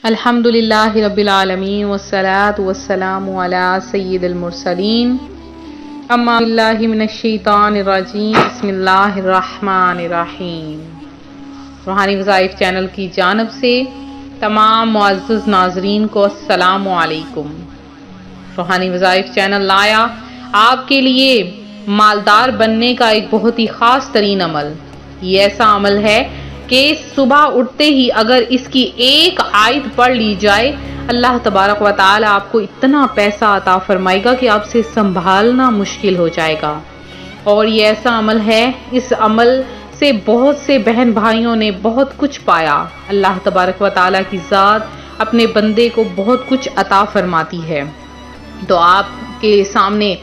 الحمدللہ رب العالمین والصلاة والسلام علی سید المرسلین اما باللہ من الشیطان الرجیم بسم اللہ الرحمن الرحیم۔ روحانی وظائف چینل کی جانب سے تمام معزز ناظرین کو السلام علیکم۔ روحانی وظائف چینل لایا آپ کے لیے مالدار بننے کا ایک بہت ہی خاص ترین عمل۔ یہ ایسا عمل ہے کہ صبح اٹھتے ہی اگر اس کی ایک آیت پڑھ لی جائے، اللہ تبارک و تعالی آپ کو اتنا پیسہ عطا فرمائے گا کہ آپ سے سنبھالنا مشکل ہو جائے گا۔ اور یہ ایسا عمل ہے، اس عمل سے بہت سے بہن بھائیوں نے بہت کچھ پایا۔ اللہ تبارک و تعالی کی ذات اپنے بندے کو بہت کچھ عطا فرماتی ہے۔ تو آپ کے سامنے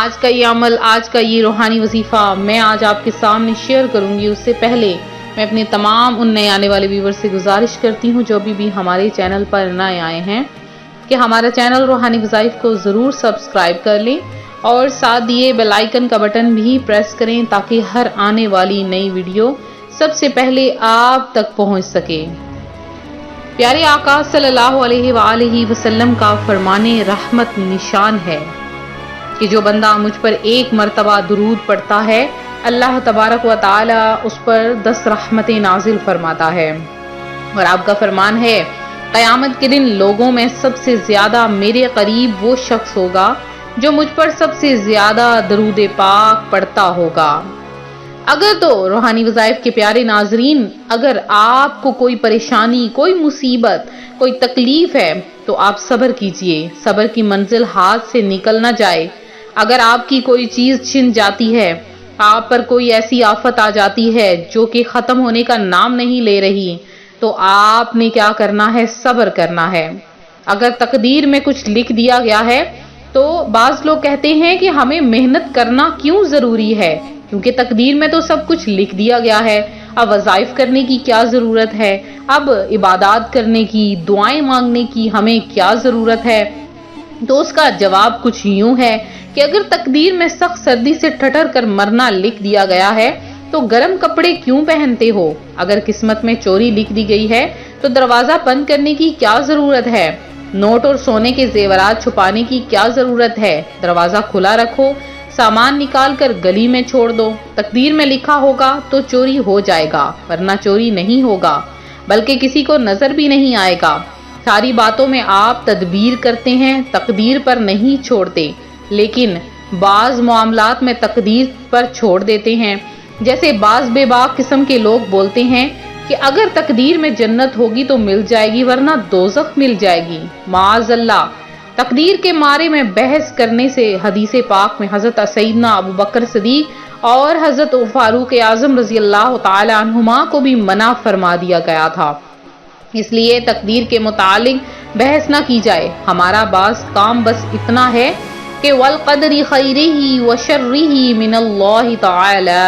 آج کا یہ عمل، آج کا یہ روحانی وظیفہ میں آج آپ کے سامنے شیئر کروں گی۔ اس سے پہلے میں اپنے تمام ان نئے آنے والے ویور سے گزارش کرتی ہوں جو بھی ہمارے چینل پر نئے آئے ہیں کہ ہمارا چینل روحانی وظائف کو ضرور سبسکرائب کر لیں اور ساتھ دیے بیل آئیکن کا بٹن بھی پریس کریں تاکہ ہر آنے والی نئی ویڈیو سب سے پہلے آپ تک پہنچ سکے۔ پیارے آقا صلی اللہ علیہ وآلہ وسلم کا فرمان رحمت نشان ہے کہ جو بندہ مجھ پر ایک مرتبہ درود پڑھتا ہے، اللہ تبارک و تعالی اس پر 10 رحمتیں نازل فرماتا ہے۔ اور آپ کا فرمان ہے، قیامت کے دن لوگوں میں سب سے زیادہ میرے قریب وہ شخص ہوگا جو مجھ پر سب سے زیادہ درود پاک پڑھتا ہوگا۔ اگر تو روحانی وظائف کے پیارے ناظرین، اگر آپ کو کوئی پریشانی، کوئی مصیبت، کوئی تکلیف ہے تو آپ صبر کیجئے، صبر کی منزل ہاتھ سے نکل نہ جائے۔ اگر آپ کی کوئی چیز چھن جاتی ہے، آپ پر کوئی ایسی آفت آ جاتی ہے جو کہ ختم ہونے کا نام نہیں لے رہی، تو آپ نے کیا کرنا ہے؟ صبر کرنا ہے۔ اگر تقدیر میں کچھ لکھ دیا گیا ہے تو بعض لوگ کہتے ہیں کہ ہمیں محنت کرنا کیوں ضروری ہے، کیونکہ تقدیر میں تو سب کچھ لکھ دیا گیا ہے، اب وظائف کرنے کی کیا ضرورت ہے، اب عبادات کرنے کی، دعائیں مانگنے کی ہمیں کیا ضرورت ہے؟ تو اس کا جواب کچھ یوں ہے کہ اگر تقدیر میں سخت سردی سے ٹھٹر کر مرنا لکھ دیا گیا ہے تو گرم کپڑے کیوں پہنتے ہو؟ اگر قسمت میں چوری لکھ دی گئی ہے تو دروازہ بند کرنے کی کیا ضرورت ہے؟ نوٹ اور سونے کے زیورات چھپانے کی کیا ضرورت ہے؟ دروازہ کھلا رکھو، سامان نکال کر گلی میں چھوڑ دو۔ تقدیر میں لکھا ہوگا تو چوری ہو جائے گا، ورنہ چوری نہیں ہوگا، بلکہ کسی کو نظر بھی نہیں آئے گا۔ ساری باتوں میں آپ تدبیر کرتے ہیں، تقدیر پر نہیں چھوڑتے، لیکن بعض معاملات میں تقدیر پر چھوڑ دیتے ہیں۔ جیسے بعض بے باک قسم کے لوگ بولتے ہیں کہ اگر تقدیر میں جنت ہوگی تو مل جائے گی ورنہ دوزخ مل جائے گی۔ معاذ اللہ، تقدیر کے بارے میں بحث کرنے سے حدیث پاک میں حضرت سیدنا ابو بکر صدیق اور حضرت فاروق اعظم رضی اللہ تعالی عنہما کو بھی منع فرما دیا گیا تھا۔ اس لیے تقدیر کے متعلق بحث نہ کی جائے۔ ہمارا بعض کام بس اتنا ہے کہ والقدر خیرہ وشرہ من اللہ تعالی،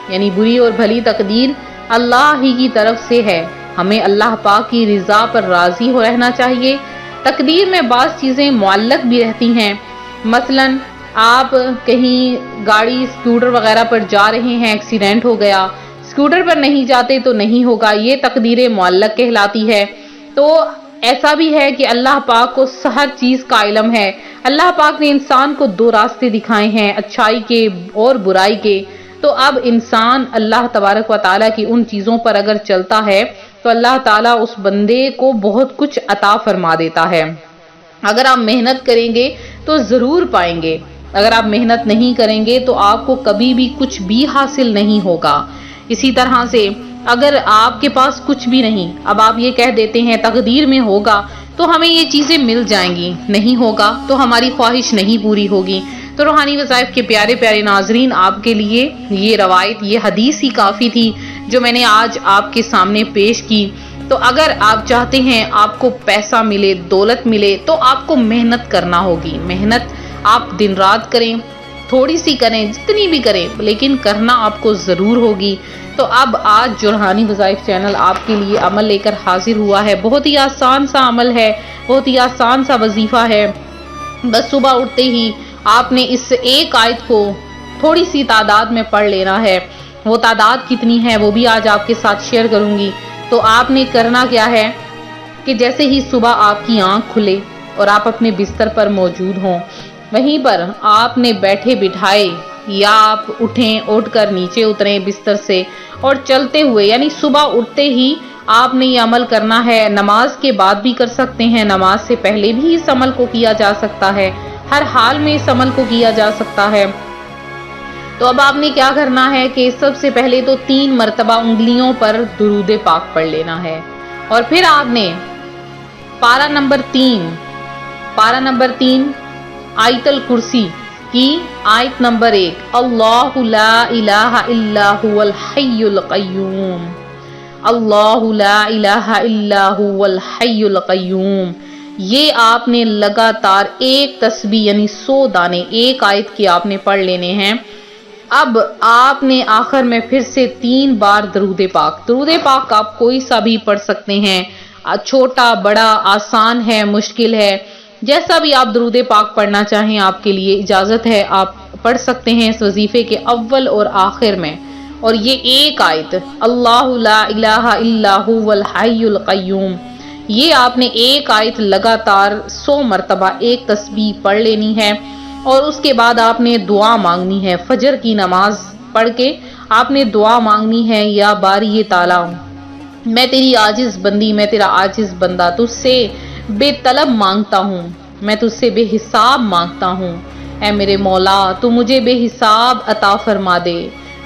یعنی بری اور بھلی تقدیر اللہ ہی کی طرف سے ہے، ہمیں اللہ پاک کی رضا پر راضی ہو رہنا چاہیے۔ تقدیر میں بعض چیزیں معلق بھی رہتی ہیں، مثلا آپ کہیں گاڑی اسکوٹر وغیرہ پر جا رہے ہیں، ایکسیڈنٹ ہو گیا، اسکوٹر پر نہیں جاتے تو نہیں ہوگا، یہ تقدیر معلق کہلاتی ہے۔ تو ایسا بھی ہے کہ اللہ پاک کو ہر چیز کا علم ہے۔ اللہ پاک نے انسان کو 2 راستے دکھائے ہیں، اچھائی کے اور برائی کے۔ تو اب انسان اللہ تبارک و تعالیٰ کی ان چیزوں پر اگر چلتا ہے تو اللہ تعالیٰ اس بندے کو بہت کچھ عطا فرما دیتا ہے۔ اگر آپ محنت کریں گے تو ضرور پائیں گے، اگر آپ محنت نہیں کریں گے تو آپ کو کبھی بھی کچھ بھی حاصل نہیں ہوگا۔ اسی طرح سے اگر آپ کے پاس کچھ بھی نہیں، اب آپ یہ کہہ دیتے ہیں تقدیر میں ہوگا تو ہمیں یہ چیزیں مل جائیں گی، نہیں ہوگا تو ہماری خواہش نہیں پوری ہوگی۔ تو روحانی وظائف کے پیارے پیارے ناظرین، آپ کے لیے یہ روایت، یہ حدیث ہی کافی تھی جو میں نے آج آپ کے سامنے پیش کی۔ تو اگر آپ چاہتے ہیں آپ کو پیسہ ملے، دولت ملے، تو آپ کو محنت کرنا ہوگی۔ محنت آپ دن رات کریں، تھوڑی سی کریں، جتنی بھی کریں، لیکن کرنا آپ کو ضرور ہوگی۔ تو اب آج جو روحانی وظائف چینل آپ کے لیے عمل لے کر حاضر ہوا ہے، بہت ہی آسان سا عمل ہے، بہت ہی آسان سا وظیفہ ہے۔ بس صبح اٹھتے ہی آپ نے اس ایک آیت کو تھوڑی سی تعداد میں پڑھ لینا ہے۔ وہ تعداد کتنی ہے وہ بھی آج آپ کے ساتھ شیئر کروں گی۔ تو آپ نے کرنا کیا ہے کہ جیسے ہی صبح آپ کی آنکھ کھلے اور آپ اپنے بستر پر موجود ہوں، وہیں پر آپ نے بیٹھے بٹھائے یا آپ اٹھ کر نیچے اتریں بستر سے اور چلتے ہوئے، یعنی صبح اٹھتے ہی آپ نے یہ عمل کرنا ہے۔ نماز کے بعد بھی کر سکتے ہیں، نماز سے پہلے بھی اس عمل کو کیا جا سکتا ہے، ہر حال میں اس عمل کو کیا جا سکتا ہے۔ تو اب آپ نے کیا کرنا ہے کہ سب سے پہلے تو 3 مرتبہ انگلیوں پر درود پاک پڑھ لینا ہے، اور پھر آپ نے پارہ نمبر 3 آیت الکرسی کی آیت نمبر 1، اللہ لا الہ الا هو الحی القیوم، اللہ لا الہ الا هو الحی القیوم، یہ آپ نے لگاتار ایک تسبیح یعنی 100 دانے ایک آیت کی آپ نے پڑھ لینے ہیں۔ اب آپ نے آخر میں پھر سے 3 بار درود پاک آپ کوئی سا بھی پڑھ سکتے ہیں، چھوٹا بڑا، آسان ہے مشکل ہے، جیسا بھی آپ درود پاک پڑھنا چاہیں آپ کے لیے اجازت ہے، آپ پڑھ سکتے ہیں اس وظیفے کے اول اور آخر میں۔ اور یہ ایک آیت اللہ لا الہ الا هو الحی القیوم، یہ آپ نے ایک آیت لگاتار 100 مرتبہ ایک تسبیح پڑھ لینی ہے، اور اس کے بعد آپ نے دعا مانگنی ہے۔ فجر کی نماز پڑھ کے آپ نے دعا مانگنی ہے، یا باری تعالیٰ میں تیری عاجز بندی، میں تیرا عاجز بندہ تجھ سے بے طلب مانگتا ہوں، میں تجھ سے بے حساب مانگتا ہوں، اے میرے مولا تو مجھے بے حساب عطا فرما دے،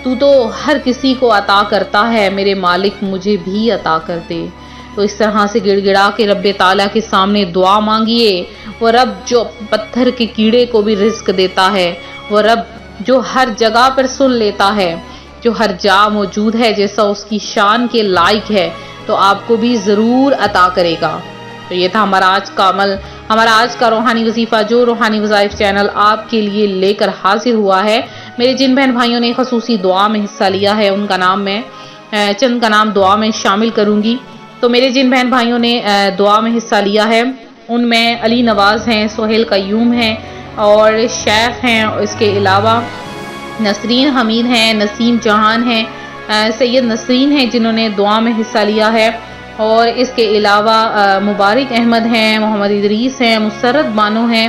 تو تو ہر کسی کو عطا کرتا ہے، میرے مالک مجھے بھی عطا کر دے۔ تو اس طرح سے گڑ گڑا کے رب تعالیٰ کے سامنے دعا مانگیے۔ وہ رب جو پتھر کے کیڑے کو بھی رزق دیتا ہے، وہ رب جو ہر جگہ پر سن لیتا ہے، جو ہر جا موجود ہے، جیسا اس کی شان کے لائق ہے، تو آپ کو بھی ضرور عطا کرے گا۔ تو یہ تھا ہمارا آج کا عمل، ہمارا آج کا روحانی وظیفہ جو روحانی وظائف چینل آپ کے لیے لے کر حاضر ہوا ہے۔ میرے جن بہن بھائیوں نے خصوصی دعا میں حصہ لیا ہے، ان کا نام میں چند کا نام دعا میں شامل کروں گی۔ تو میرے جن بہن بھائیوں نے دعا میں حصہ لیا ہے، ان میں علی نواز ہیں، سہیل قیوم ہیں اور شیخ ہیں، اس کے علاوہ نسرین حمید ہیں، نسیم جہان ہیں، سید نسرین ہیں جنہوں نے دعا میں حصہ لیا ہے، اور اس کے علاوہ مبارک احمد ہیں، محمد ادریس ہیں، مسرت بانو ہیں،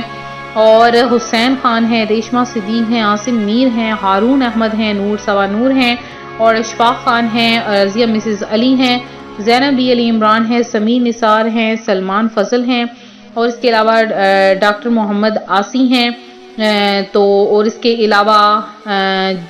اور حسین خان ہیں، ریشمہ صدیق ہیں، عاصم میر ہیں، ہارون احمد ہیں، نور سوا نور ہیں، اور اشفاق خان ہیں، رضیہ مسز علی ہیں، زینب بی علی عمران ہیں، سمیر نثار ہیں، سلمان فضل ہیں، اور اس کے علاوہ ڈاکٹر محمد آسی ہیں، تو اور اس کے علاوہ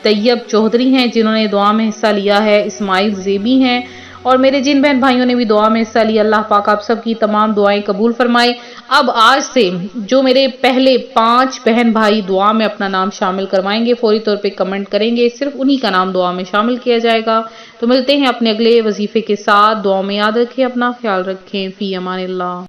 طیب چودھری ہیں جنہوں نے دعا میں حصہ لیا ہے، اسماعیل زیبی ہیں، اور میرے جن بہن بھائیوں نے بھی دعا میں حصہ لیا، اللہ پاک آپ سب کی تمام دعائیں قبول فرمائے۔ اب آج سے جو میرے پہلے 5 بہن بھائی دعا میں اپنا نام شامل کروائیں گے، فوری طور پہ کمنٹ کریں گے، صرف انہی کا نام دعا میں شامل کیا جائے گا۔ تو ملتے ہیں اپنے اگلے وظیفے کے ساتھ، دعا میں یاد رکھیں، اپنا خیال رکھیں، فی امان اللہ۔